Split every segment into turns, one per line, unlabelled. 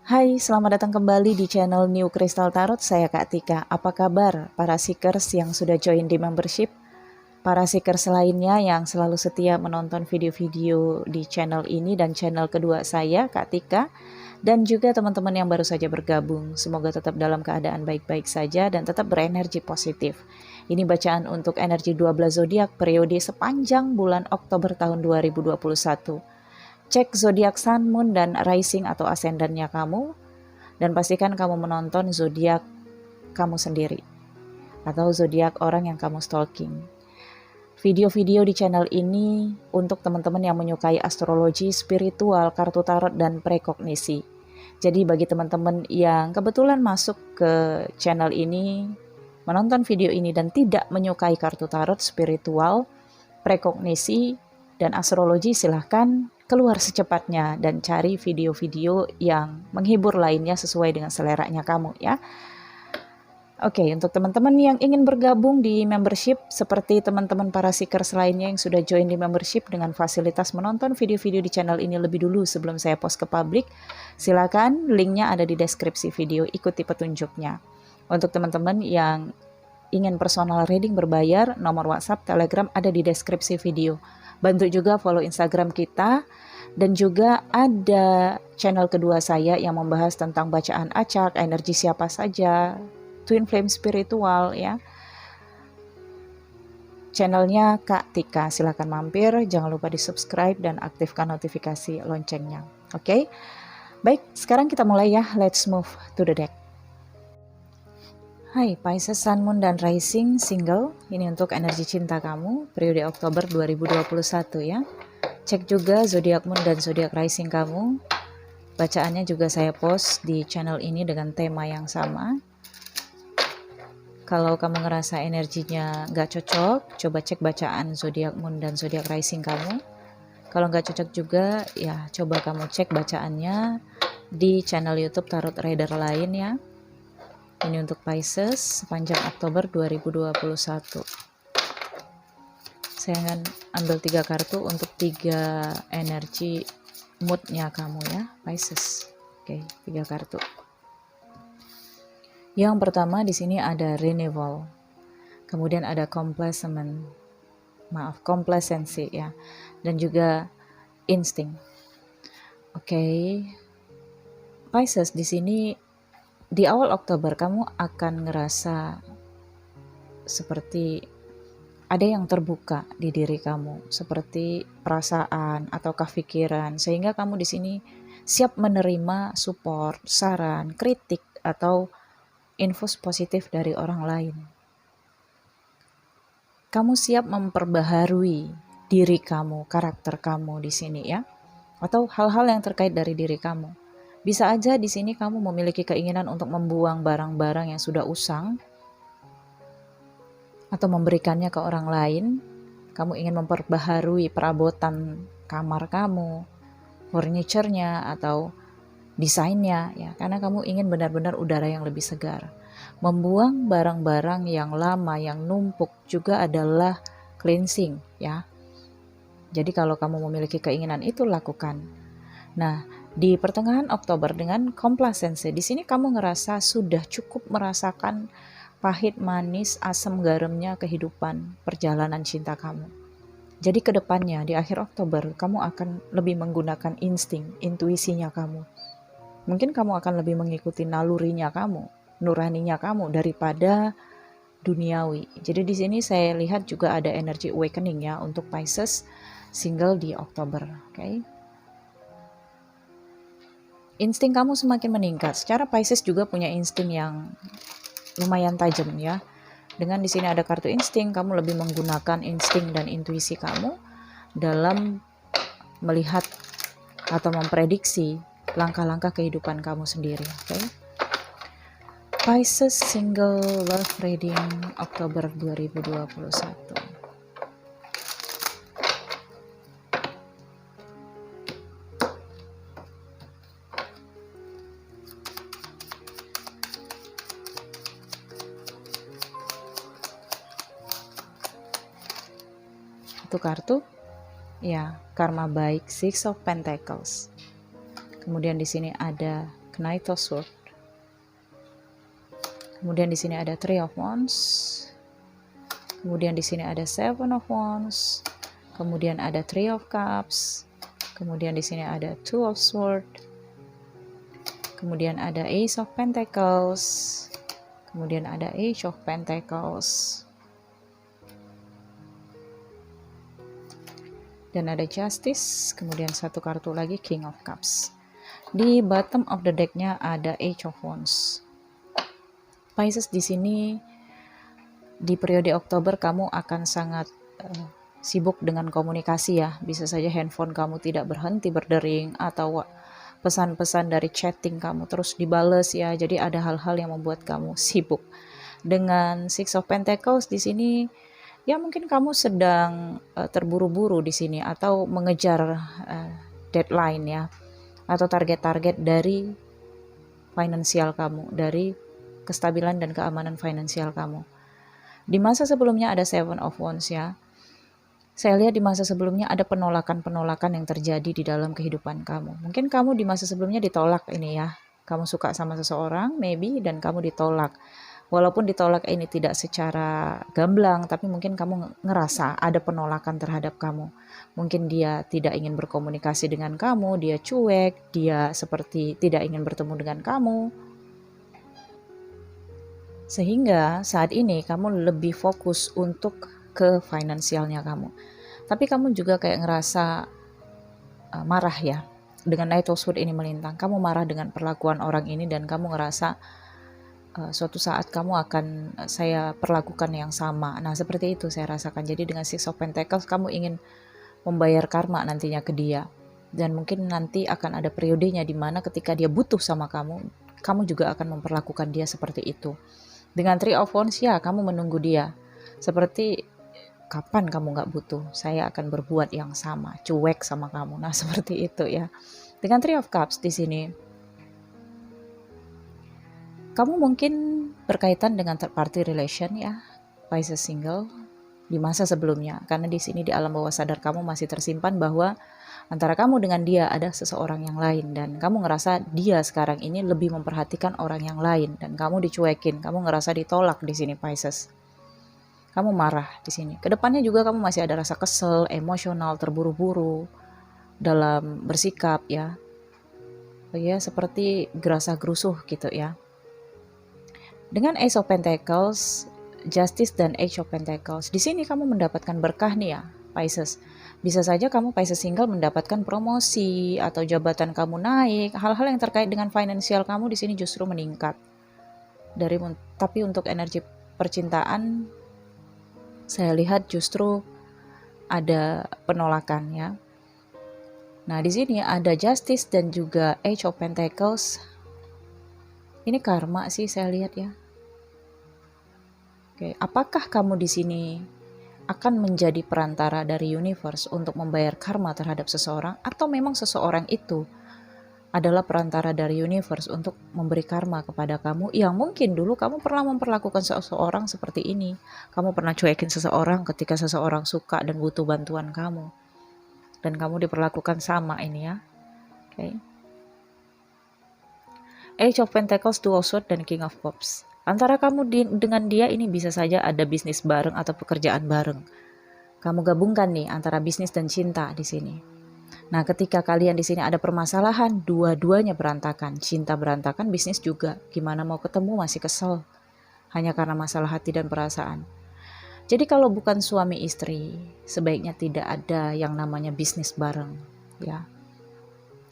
Hai, selamat datang kembali di channel New Crystal Tarot. Saya Kak Tika. Apa kabar para seekers yang sudah join di membership? Para seekers lainnya yang selalu setia menonton video-video di channel ini dan channel kedua saya, Kak Tika. Dan juga teman-teman yang baru saja bergabung. Semoga tetap dalam keadaan baik-baik saja dan tetap berenergi positif. Ini bacaan untuk energi 12 zodiak periode sepanjang bulan Oktober tahun 2021. Cek zodiak Sun, Moon, dan Rising atau ascendannya kamu, dan pastikan kamu menonton zodiak kamu sendiri atau zodiak orang yang kamu stalking. Video-video di channel ini untuk teman-teman yang menyukai astrologi, spiritual, kartu tarot, dan prekognisi. Jadi bagi teman-teman yang kebetulan masuk ke channel ini, menonton video ini dan tidak menyukai kartu tarot, spiritual, prekognisi, dan astrologi, silahkan keluar secepatnya dan cari video-video yang menghibur lainnya sesuai dengan seleranya kamu ya. Oke, untuk teman-teman yang ingin bergabung di membership seperti teman-teman para seekers lainnya yang sudah join di membership dengan fasilitas menonton video-video di channel ini lebih dulu sebelum saya post ke publik, silakan linknya ada di deskripsi video, ikuti petunjuknya. Untuk teman-teman yang ingin personal reading berbayar, nomor WhatsApp, Telegram ada di deskripsi video. Bantu juga follow Instagram kita, dan juga ada channel kedua saya yang membahas tentang bacaan acak, energi siapa saja, twin flame spiritual ya. Channelnya Kak Tika, silahkan mampir, jangan lupa di subscribe dan aktifkan notifikasi loncengnya. Oke, baik, sekarang kita mulai ya, let's move to the deck. Hai Pisces, Sun, Moon, dan Rising single. Ini untuk energi cinta kamu periode Oktober 2021 ya. Cek juga zodiak Moon dan zodiak Rising kamu. Bacaannya juga saya post di channel ini dengan tema yang sama. Kalau kamu ngerasa energinya nggak cocok, coba cek bacaan zodiak Moon dan zodiak Rising kamu. Kalau nggak cocok juga, ya coba kamu cek bacaannya di channel YouTube Tarot Reader lain ya. Ini untuk Pisces sepanjang Oktober 2021. Saya akan ambil 3 kartu untuk 3 energi moodnya kamu ya, Pisces. Oke, 3 kartu. Yang pertama di sini ada renewal. Kemudian ada complacency ya. Dan juga insting. Oke. Pisces di sini di awal Oktober kamu akan ngerasa seperti ada yang terbuka di diri kamu, seperti perasaan ataukah pikiran, sehingga kamu di sini siap menerima support, saran, kritik atau info positif dari orang lain. Kamu siap memperbaharui diri kamu, karakter kamu di sini ya, atau hal-hal yang terkait dari diri kamu. Bisa aja di sini kamu memiliki keinginan untuk membuang barang-barang yang sudah usang atau memberikannya ke orang lain. Kamu ingin memperbaharui perabotan kamar kamu, furniture-nya atau desainnya ya, karena kamu ingin benar-benar udara yang lebih segar. Membuang barang-barang yang lama yang numpuk juga adalah cleansing ya. Jadi kalau kamu memiliki keinginan itu, lakukan. Nah, di pertengahan Oktober dengan complacency, di sini kamu ngerasa sudah cukup merasakan pahit, manis, asam, garamnya kehidupan perjalanan cinta kamu. Jadi kedepannya di akhir Oktober kamu akan lebih menggunakan insting, intuisinya kamu. Mungkin kamu akan lebih mengikuti nalurinya kamu, nuraninya kamu daripada duniawi. Jadi di sini saya lihat juga ada energi awakening ya untuk Pisces single di Oktober, oke? Insting kamu semakin meningkat. Secara Pisces juga punya insting yang lumayan tajam ya. Dengan di sini ada kartu insting, kamu lebih menggunakan insting dan intuisi kamu dalam melihat atau memprediksi langkah-langkah kehidupan kamu sendiri, oke? Pisces single love reading Oktober 2021. Satu kartu ya, karma baik, Six of Pentacles. Kemudian di sini ada Knight of Swords. Kemudian di sini ada Three of Wands. Kemudian di sini ada Seven of Wands. Kemudian ada Three of Cups. Kemudian di sini ada Two of Swords. Kemudian ada Ace of Pentacles. Kemudian ada Age of Pentacles. Dan ada Justice. Kemudian satu kartu lagi King of Cups. Di bottom of the deck-nya ada Age of Wands. Pisces, di sini di periode Oktober kamu akan sangat sibuk dengan komunikasi ya. Bisa saja handphone kamu tidak berhenti berdering atau pesan-pesan dari chatting kamu terus dibales ya. Jadi ada hal-hal yang membuat kamu sibuk. Dengan Six of Pentacles di sini ya mungkin kamu sedang terburu-buru di sini atau mengejar deadline ya atau target-target dari finansial kamu, dari kestabilan dan keamanan finansial kamu. Di masa sebelumnya ada Seven of Wands ya. Saya lihat di masa sebelumnya ada penolakan-penolakan yang terjadi di dalam kehidupan kamu. Mungkin kamu di masa sebelumnya ditolak ini ya. Kamu suka sama seseorang maybe dan kamu ditolak. Walaupun ditolak ini tidak secara gamblang, tapi mungkin kamu ngerasa ada penolakan terhadap kamu. Mungkin dia tidak ingin berkomunikasi dengan kamu, dia cuek, dia seperti tidak ingin bertemu dengan kamu. Sehingga saat ini kamu lebih fokus untuk ke finansialnya kamu. Tapi kamu juga kayak ngerasa marah ya. Dengan Knight of Swords ini melintang, kamu marah dengan perlakuan orang ini dan kamu ngerasa suatu saat kamu akan saya perlakukan yang sama. Nah seperti itu saya rasakan. Jadi dengan Six of Pentacles kamu ingin membayar karma nantinya ke dia. Dan mungkin nanti akan ada periodenya di mana ketika dia butuh sama kamu, kamu juga akan memperlakukan dia seperti itu. Dengan Three of Wands ya kamu menunggu dia. Seperti kapan kamu gak butuh, saya akan berbuat yang sama, cuek sama kamu. Nah seperti itu ya. Dengan Three of Cups di sini, kamu mungkin berkaitan dengan third party relation ya, Pisces single di masa sebelumnya. Karena di sini di alam bawah sadar kamu masih tersimpan bahwa antara kamu dengan dia ada seseorang yang lain dan kamu ngerasa dia sekarang ini lebih memperhatikan orang yang lain dan kamu dicuekin, kamu ngerasa ditolak di sini Pisces. Kamu marah di sini. Kedepannya juga kamu masih ada rasa kesel, emosional, terburu-buru dalam bersikap ya. Ya seperti gerasa-gerusuh gitu ya. Dengan Ace of Pentacles, Justice dan Age of Pentacles, di sini kamu mendapatkan berkah nih ya Pisces. Bisa saja kamu Pisces single mendapatkan promosi atau jabatan kamu naik, hal-hal yang terkait dengan finansial kamu di sini justru meningkat. Tapi untuk energi percintaan, saya lihat justru ada penolakan ya. Nah di sini ada Justice dan juga Age of Pentacles. Ini karma sih saya lihat ya. Oke, apakah kamu di sini akan menjadi perantara dari universe untuk membayar karma terhadap seseorang, atau memang seseorang itu adalah perantara dari universe untuk memberi karma kepada kamu yang mungkin dulu kamu pernah memperlakukan seseorang seperti ini. Kamu pernah cuekin seseorang ketika seseorang suka dan butuh bantuan kamu. Dan kamu diperlakukan sama ini ya. Oke. Age of Pentacles, Two of Swords, dan King of Cups. Antara kamu dengan dia ini bisa saja ada bisnis bareng atau pekerjaan bareng. Kamu gabungkan nih antara bisnis dan cinta di sini. Nah, ketika kalian di sini ada permasalahan, dua-duanya berantakan. Cinta berantakan, bisnis juga. Gimana mau ketemu masih kesel. Hanya karena masalah hati dan perasaan. Jadi kalau bukan suami istri, sebaiknya tidak ada yang namanya bisnis bareng, ya.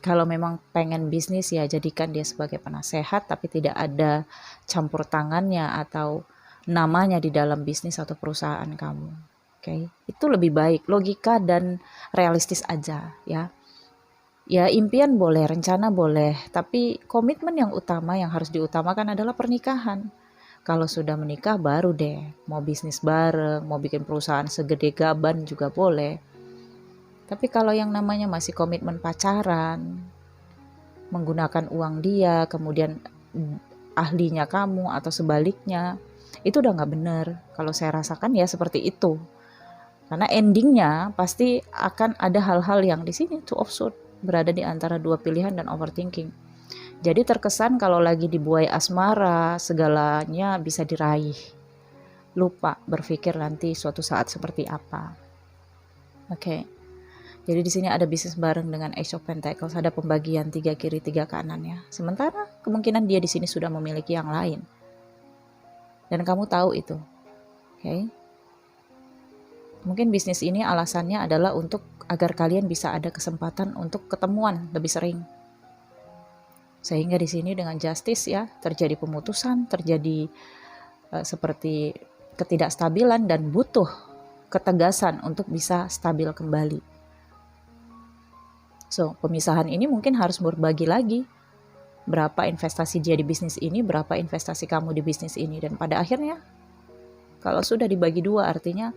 Kalau memang pengen bisnis ya jadikan dia sebagai penasehat, tapi tidak ada campur tangannya atau namanya di dalam bisnis atau perusahaan kamu. Oke, itu lebih baik, logika dan realistis aja ya. Ya impian boleh, rencana boleh, tapi komitmen yang utama yang harus diutamakan adalah pernikahan. Kalau sudah menikah baru deh mau bisnis bareng, mau bikin perusahaan segede gaban juga boleh. Tapi kalau yang namanya masih komitmen pacaran, menggunakan uang dia, kemudian ahlinya kamu atau sebaliknya, itu udah nggak bener. Kalau saya rasakan ya seperti itu. Karena endingnya pasti akan ada hal-hal yang di sini Two of Swords berada di antara dua pilihan dan overthinking. Jadi terkesan kalau lagi dibuai asmara, segalanya bisa diraih. Lupa berpikir nanti suatu saat seperti apa. Oke. Jadi di sini ada bisnis bareng dengan Ace of Pentacles, ada pembagian 3 kiri 3 kanan ya. Sementara kemungkinan dia di sini sudah memiliki yang lain. Dan kamu tahu itu. Oke. Mungkin bisnis ini alasannya adalah untuk agar kalian bisa ada kesempatan untuk ketemuan lebih sering. Sehingga di sini dengan justice ya, terjadi pemutusan, terjadi seperti ketidakstabilan dan butuh ketegasan untuk bisa stabil kembali. So, pemisahan ini mungkin harus berbagi lagi. Berapa investasi dia di bisnis ini, berapa investasi kamu di bisnis ini. Dan pada akhirnya, kalau sudah dibagi dua artinya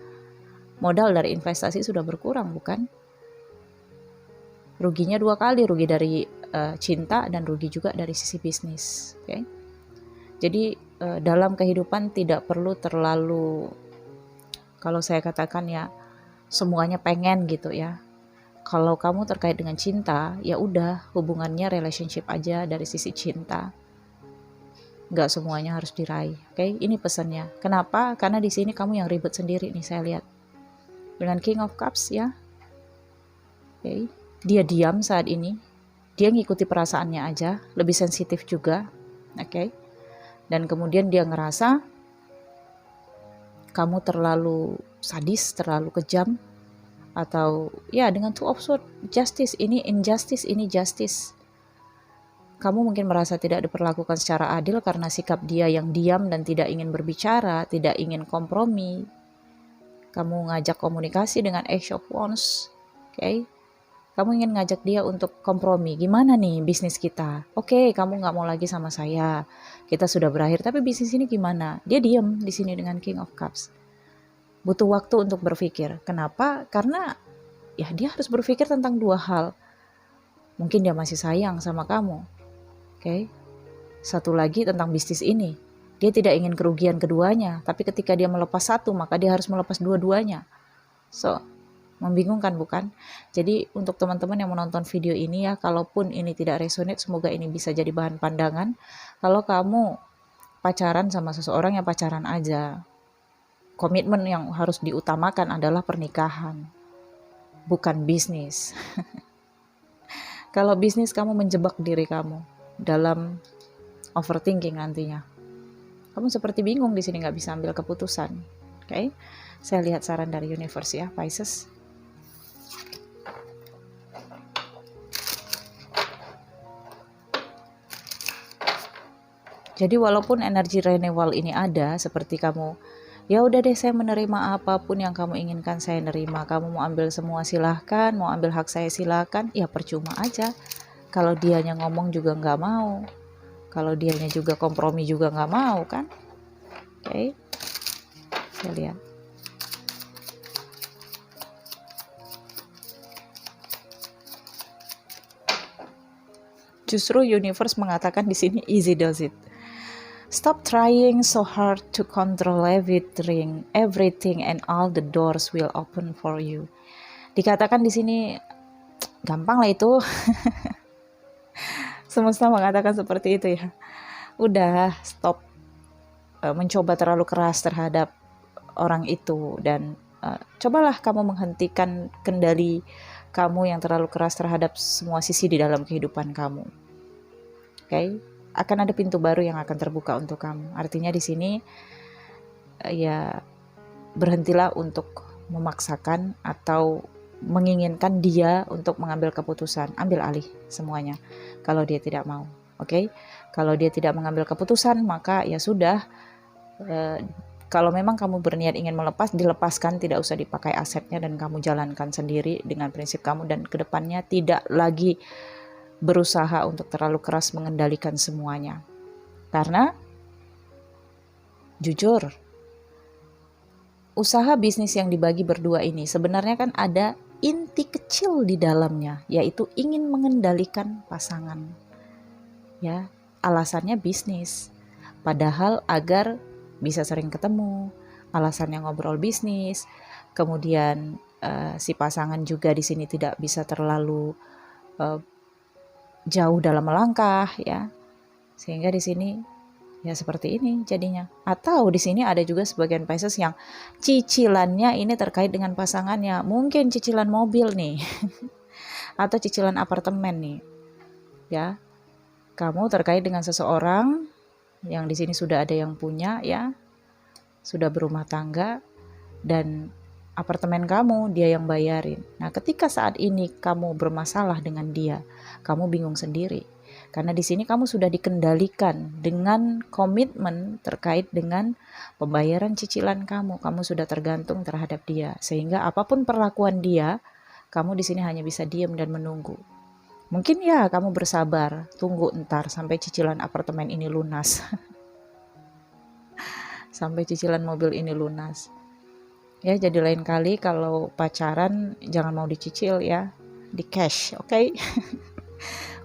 modal dari investasi sudah berkurang, bukan? Ruginya dua kali, rugi dari cinta dan rugi juga dari sisi bisnis. Okay? Jadi dalam kehidupan tidak perlu terlalu, kalau saya katakan ya, semuanya pengen gitu ya. Kalau kamu terkait dengan cinta, ya udah hubungannya relationship aja dari sisi cinta. Nggak semuanya harus diraih. Okay? Ini pesannya. Kenapa? Karena di sini kamu yang ribet sendiri nih, saya lihat. Dengan King of Cups ya. Okay. Dia diam saat ini. Dia ngikuti perasaannya aja, lebih sensitif juga. Okay. Dan kemudian dia ngerasa kamu terlalu sadis, terlalu kejam, atau ya dengan Two of Swords, justice ini injustice, ini justice. Kamu mungkin merasa tidak diperlakukan secara adil karena sikap dia yang diam dan tidak ingin berbicara, tidak ingin kompromi. Kamu ngajak komunikasi dengan Ace of Wands, okay? Kamu ingin ngajak dia untuk kompromi. Gimana nih bisnis kita? Oke, kamu nggak mau lagi sama saya. Kita sudah berakhir, tapi bisnis ini gimana? Dia diam di sini dengan King of Cups. Butuh waktu untuk berpikir. Kenapa? Karena ya dia harus berpikir tentang dua hal. Mungkin dia masih sayang sama kamu. Oke. Satu lagi tentang bisnis ini. Dia tidak ingin kerugian keduanya, tapi ketika dia melepas satu, maka dia harus melepas dua-duanya. So, membingungkan bukan? Jadi untuk teman-teman yang menonton video ini ya, kalaupun ini tidak resonate, semoga ini bisa jadi bahan pandangan. Kalau kamu pacaran sama seseorang, yang pacaran aja. Komitmen yang harus diutamakan adalah pernikahan, bukan bisnis. Kalau bisnis, kamu menjebak diri kamu dalam overthinking nantinya. Kamu seperti bingung di sini, nggak bisa ambil keputusan. Oke, saya lihat saran dari universe ya, Pisces. Jadi walaupun energi renewal ini ada, seperti kamu, ya udah deh saya menerima apapun yang kamu inginkan, saya nerima. Kamu mau ambil semua silahkan, mau ambil hak saya silahkan, ya percuma aja. Kalau dianya ngomong juga nggak mau, kalau dianya juga kompromi juga nggak mau kan? Oke, saya lihat. Justru universe mengatakan di sini easy does it. Stop trying so hard to control everything and all the doors will open for you. Dikatakan di sini gampang lah itu. Semesta mengatakan seperti itu ya. Udah stop mencoba terlalu keras terhadap orang itu dan cobalah kamu menghentikan kendali kamu yang terlalu keras terhadap semua sisi di dalam kehidupan kamu. Okay? Akan ada pintu baru yang akan terbuka untuk kamu. Artinya di sini ya berhentilah untuk memaksakan atau menginginkan dia untuk mengambil keputusan. Ambil alih semuanya kalau dia tidak mau. Oke? Kalau dia tidak mengambil keputusan, maka ya sudah. Kalau memang kamu berniat ingin melepas, dilepaskan, tidak usah dipakai asetnya dan kamu jalankan sendiri dengan prinsip kamu, dan kedepannya tidak lagi berusaha untuk terlalu keras mengendalikan semuanya. Karena jujur, usaha bisnis yang dibagi berdua ini sebenarnya kan ada inti kecil di dalamnya, yaitu ingin mengendalikan pasangan. Ya, alasannya bisnis. Padahal agar bisa sering ketemu, alasannya ngobrol bisnis. Kemudian si pasangan juga di sini tidak bisa terlalu jauh dalam melangkah ya. Sehingga di sini ya seperti ini jadinya. Atau di sini ada juga sebagian Pisces yang cicilannya ini terkait dengan pasangannya. Mungkin cicilan mobil nih. Atau cicilan apartemen nih. Ya. Kamu terkait dengan seseorang yang di sini sudah ada yang punya ya. Sudah berumah tangga dan apartemen kamu dia yang bayarin. Nah, ketika saat ini kamu bermasalah dengan dia, kamu bingung sendiri. Karena di sini kamu sudah dikendalikan dengan komitmen terkait dengan pembayaran cicilan kamu. Kamu sudah tergantung terhadap dia. Sehingga apapun perlakuan dia, kamu di sini hanya bisa diam dan menunggu. Mungkin ya kamu bersabar, tunggu entar sampai cicilan apartemen ini lunas. Sampai cicilan mobil ini lunas. Ya, jadi lain kali kalau pacaran jangan mau dicicil ya, di cash, oke?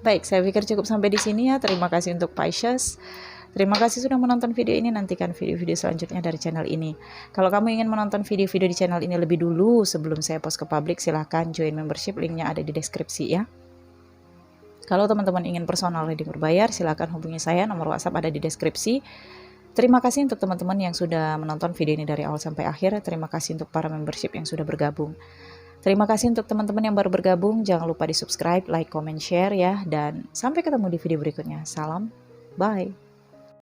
Baik, saya pikir cukup sampai di sini ya. Terima kasih untuk Pisces. Terima kasih sudah menonton video ini. Nantikan video-video selanjutnya dari channel ini. Kalau kamu ingin menonton video-video di channel ini lebih dulu sebelum saya post ke publik, silahkan join membership. Linknya ada di deskripsi ya. Kalau teman-teman ingin personal reading berbayar, silahkan hubungi saya. Nomor WhatsApp ada di deskripsi. Terima kasih untuk teman-teman yang sudah menonton video ini dari awal sampai akhir. Terima kasih untuk para membership yang sudah bergabung. Terima kasih untuk teman-teman yang baru bergabung. Jangan lupa di subscribe, like, comment, share ya. Dan sampai ketemu di video berikutnya. Salam, bye.